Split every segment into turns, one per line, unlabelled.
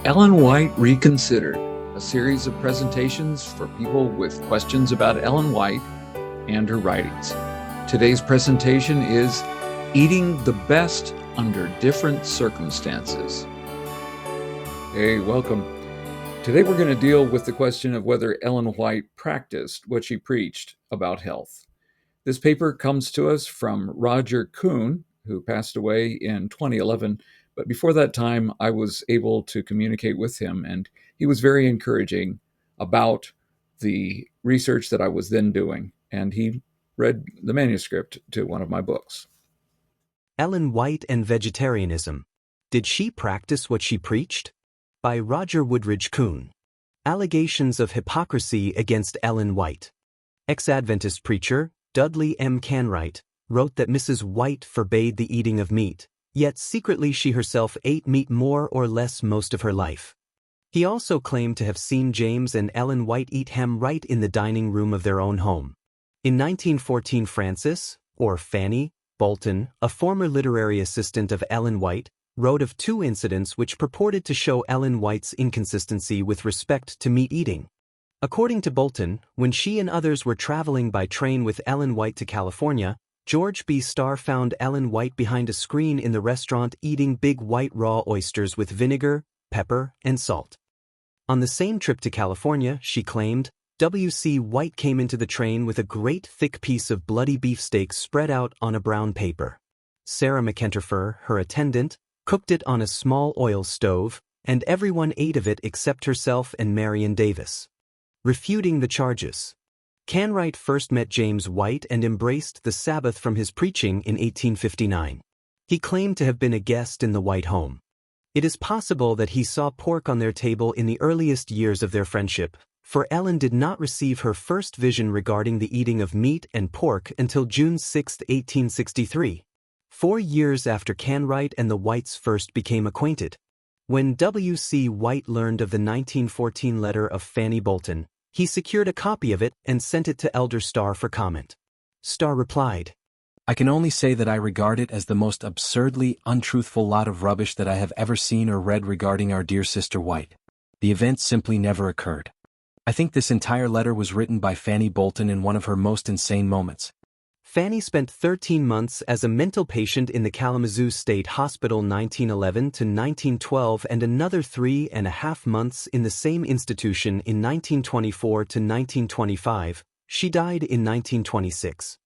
Ellen White Reconsidered, a series of presentations for people with questions about Ellen White and her writings. Today's presentation is Eating the Best Under Different Circumstances. Hey, welcome. Today we're going to deal with the question of whether Ellen White practiced what she preached about health. This paper comes to us from Roger Kuhn, who passed away in 2011. But before that time, I was able to communicate with him, and he was very encouraging about the research that I was then doing. And he read the manuscript to one of my books.
Ellen White and Vegetarianism. Did she practice what she preached? By Roger Woodridge Kuhn. Allegations of hypocrisy against Ellen White. Ex-Adventist preacher, Dudley M. Canwright, wrote that Mrs. White forbade the eating of meat, yet secretly she herself ate meat more or less most of her life. He also claimed to have seen James and Ellen White eat ham right in the dining room of their own home. In 1914, Frances, or Fanny, Bolton, a former literary assistant of Ellen White, wrote of two incidents which purported to show Ellen White's inconsistency with respect to meat eating. According to Bolton, when she and others were traveling by train with Ellen White to California, George B. Starr found Ellen White behind a screen in the restaurant eating big white raw oysters with vinegar, pepper, and salt. On the same trip to California, she claimed, W.C. White came into the train with a great thick piece of bloody beefsteak spread out on a brown paper. Sarah McEntrefer, her attendant, cooked it on a small oil stove, and everyone ate of it except herself and Marion Davis. Refuting the charges. Canwright first met James White and embraced the Sabbath from his preaching in 1859. He claimed to have been a guest in the White home. It is possible that he saw pork on their table in the earliest years of their friendship, for Ellen did not receive her first vision regarding the eating of meat and pork until June 6, 1863, 4 years after Canwright and the Whites first became acquainted. When W.C. White learned of the 1914 letter of Fanny Bolton, he secured a copy of it and sent it to Elder Starr for comment. Starr replied,
"I can only say that I regard it as the most absurdly untruthful lot of rubbish that I have ever seen or read regarding our dear Sister White. The event simply never occurred. I think this entire letter was written by Fanny Bolton in one of her most insane moments."
Fanny spent 13 months as a mental patient in the Kalamazoo State Hospital 1911 to 1912 and another 3.5 months in the same institution in 1924 to 1925. She died in 1926.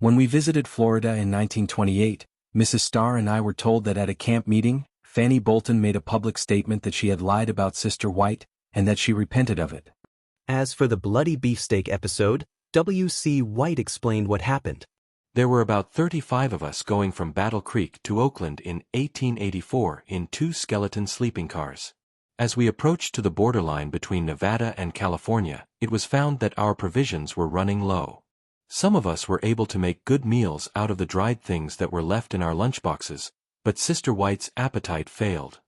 When we visited Florida in 1928, Mrs. Starr and I were told that at a camp meeting, Fanny Bolton made a public statement that she had lied about Sister White and that she repented of it.
As for the bloody beefsteak episode, W.C. White explained what happened.
There were about 35 of us going from Battle Creek to Oakland in 1884 in 2 skeleton sleeping cars. As we approached to the borderline between Nevada and California, it was found that our provisions were running low. Some of us were able to make good meals out of the dried things that were left in our lunchboxes, but Sister White's appetite failed.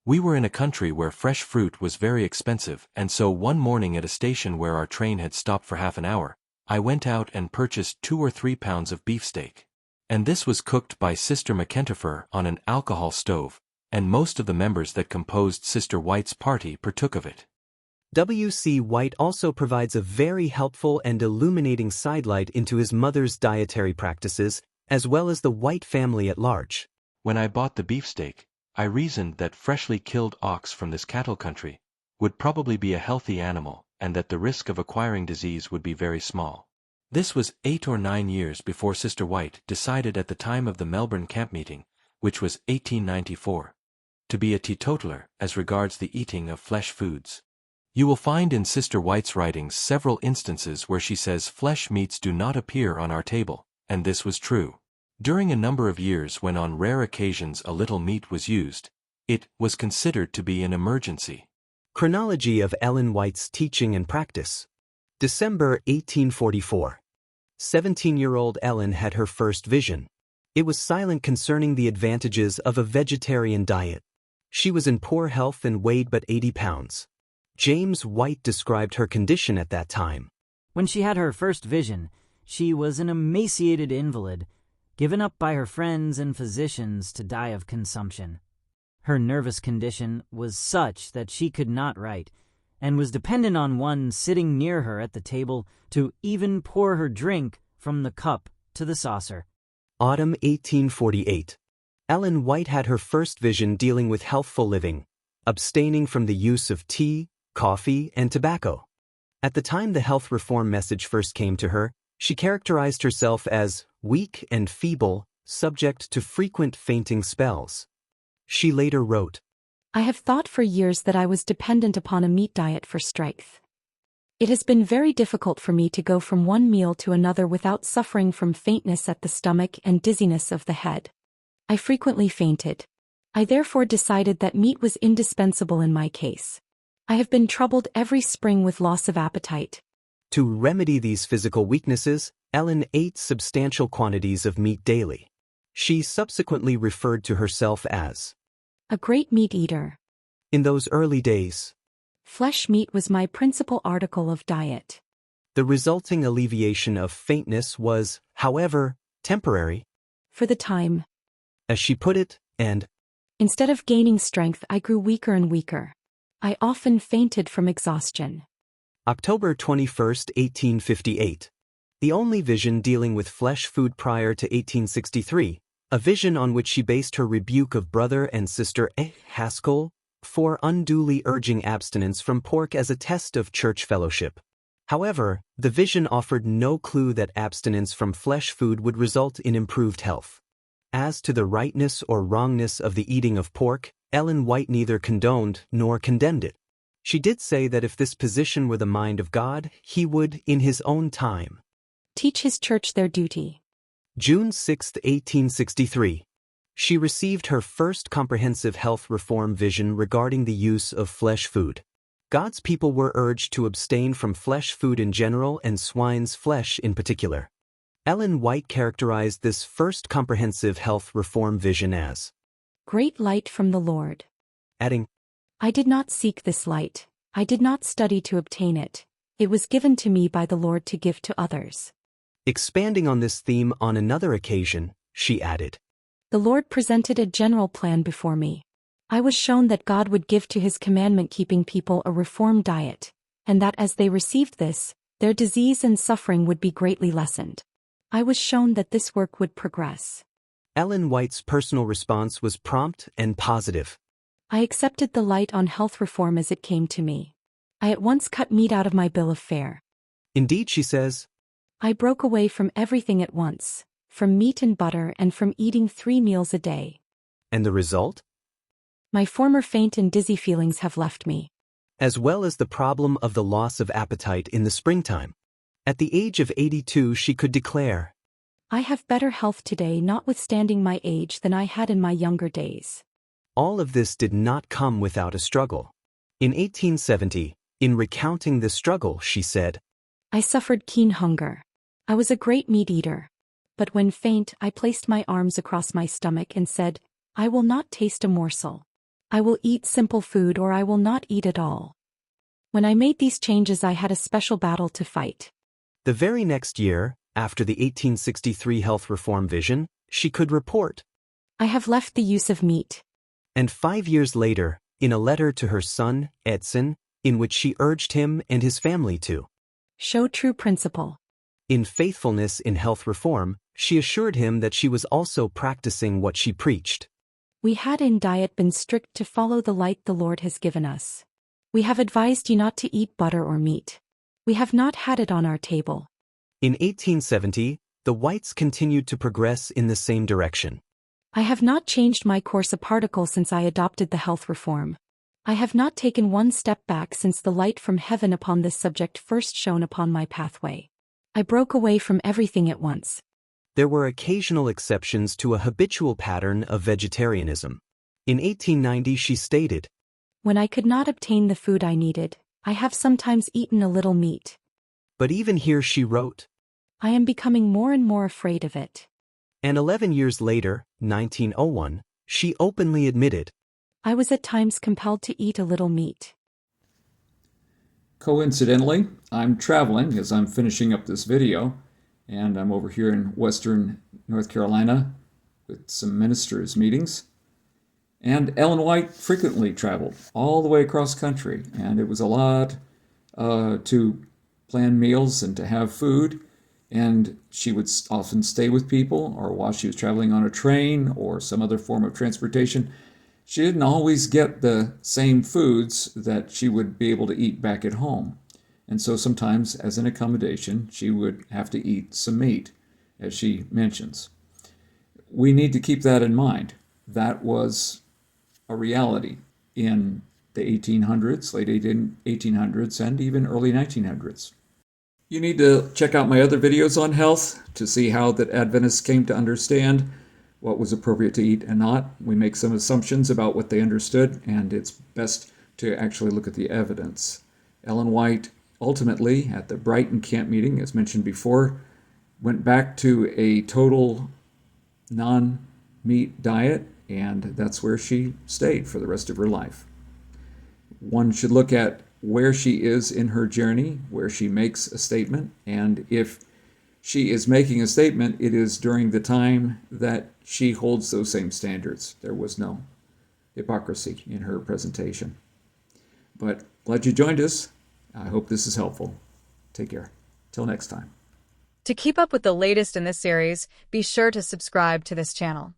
We were in a country where fresh fruit was very expensive, and so one morning at a station where our train had stopped for half an hour, I went out and purchased 2 or 3 pounds of beefsteak. And this was cooked by Sister McEntrefer on an alcohol stove, and most of the members that composed Sister White's party partook of it.
W.C. White also provides a very helpful and illuminating sidelight into his mother's dietary practices, as well as the White family at large.
When I bought the beefsteak, I reasoned that freshly killed ox from this cattle country would probably be a healthy animal, and that the risk of acquiring disease would be very small. This was 8 or 9 years before Sister White decided at the time of the Melbourne camp meeting, which was 1894, to be a teetotaler as regards the eating of flesh foods. You will find in Sister White's writings several instances where she says flesh meats do not appear on our table, and this was true. During a number of years when on rare occasions a little meat was used, it was considered to be an emergency.
Chronology of Ellen White's teaching and practice. December 1844. 17-year-old Ellen had her first vision. It was silent concerning the advantages of a vegetarian diet. She was in poor health and weighed but 80 pounds. James White described her condition at that time.
When she had her first vision, she was an emaciated invalid, given up by her friends and physicians to die of consumption. Her nervous condition was such that she could not write, and was dependent on one sitting near her at the table to even pour her drink from the cup to the saucer.
Autumn 1848. Ellen White had her first vision dealing with healthful living, abstaining from the use of tea, coffee, and tobacco. At the time the health reform message first came to her, she characterized herself as weak and feeble, subject to frequent fainting spells. She later wrote,
I have thought for years that I was dependent upon a meat diet for strength. It has been very difficult for me to go from one meal to another without suffering from faintness at the stomach and dizziness of the head. I frequently fainted. I therefore decided that meat was indispensable in my case. I have been troubled every spring with loss of appetite.
To remedy these physical weaknesses, Ellen ate substantial quantities of meat daily. She subsequently referred to herself as
a great meat eater.
In those early days,
flesh meat was my principal article of diet.
The resulting alleviation of faintness was, however, temporary.
For the time,
as she put it, and
instead of gaining strength, I grew weaker and weaker. I often fainted from exhaustion.
October 21, 1858. The only vision dealing with flesh food prior to 1863, a vision on which she based her rebuke of brother and sister Haskell for unduly urging abstinence from pork as a test of church fellowship. However, the vision offered no clue that abstinence from flesh food would result in improved health. As to the rightness or wrongness of the eating of pork, Ellen White neither condoned nor condemned it. She did say that if this position were the mind of God, he would, in his own time,
teach his church their duty.
June 6, 1863. She received her first comprehensive health reform vision regarding the use of flesh food. God's people were urged to abstain from flesh food in general and swine's flesh in particular. Ellen White characterized this first comprehensive health reform vision as
great light from the Lord,
adding,
I did not seek this light, I did not study to obtain it, it was given to me by the Lord to give to others.
Expanding on this theme on another occasion, she added,
the Lord presented a general plan before me. I was shown that God would give to his commandment-keeping people a reformed diet, and that as they received this, their disease and suffering would be greatly lessened. I was shown that this work would progress.
Ellen White's personal response was prompt and positive.
I accepted the light on health reform as it came to me. I at once cut meat out of my bill of fare.
Indeed, she says,
I broke away from everything at once, from meat and butter and from eating 3 meals a day.
And the result?
My former faint and dizzy feelings have left me.
As well as the problem of the loss of appetite in the springtime. At the age of 82 she could declare,
I have better health today notwithstanding my age than I had in my younger days.
All of this did not come without a struggle. In 1870, in recounting the struggle, she said,
I suffered keen hunger. I was a great meat eater. But when faint, I placed my arms across my stomach and said, I will not taste a morsel. I will eat simple food or I will not eat at all. When I made these changes, I had a special battle to fight.
The very next year, after the 1863 health reform vision, she could report,
I have left the use of meat.
And 5 years later, in a letter to her son, Edson, in which she urged him and his family to
show true principle.
In faithfulness in health reform, she assured him that she was also practicing what she preached.
We had in diet been strict to follow the light the Lord has given us. We have advised you not to eat butter or meat. We have not had it on our table.
In 1870, the Whites continued to progress in the same direction.
I have not changed my course a particle since I adopted the health reform. I have not taken one step back since the light from heaven upon this subject first shone upon my pathway. I broke away from everything at once.
There were occasional exceptions to a habitual pattern of vegetarianism. In 1890 she stated,
when I could not obtain the food I needed, I have sometimes eaten a little meat.
But even here she wrote,
I am becoming more and more afraid of it.
And 11 years later, 1901, she openly admitted,
I was at times compelled to eat a little meat.
Coincidentally, I'm traveling as I'm finishing up this video, and I'm over here in Western North Carolina with some ministers' meetings. And Ellen White frequently traveled all the way across country, and it was a lot to plan meals and to have food. And she would often stay with people, or while she was traveling on a train or some other form of transportation, she didn't always get the same foods that she would be able to eat back at home. And so sometimes, as an accommodation, she would have to eat some meat, as she mentions. We need to keep that in mind. That was a reality in the 1800s, late 1800s, and even early 1900s. You need to check out my other videos on health to see how that Adventists came to understand what was appropriate to eat and not. We make some assumptions about what they understood, and it's best to actually look at the evidence. Ellen White ultimately, at the Brighton camp meeting, as mentioned before, went back to a total non-meat diet, and that's where she stayed for the rest of her life. One should look at where she is in her journey, where she makes a statement, and if she is making a statement, it is during the time that she holds those same standards. There was no hypocrisy in her presentation. But glad you joined us. I hope this is helpful. Take care. Till next time.
To keep up with the latest in this series, be sure to subscribe to this channel.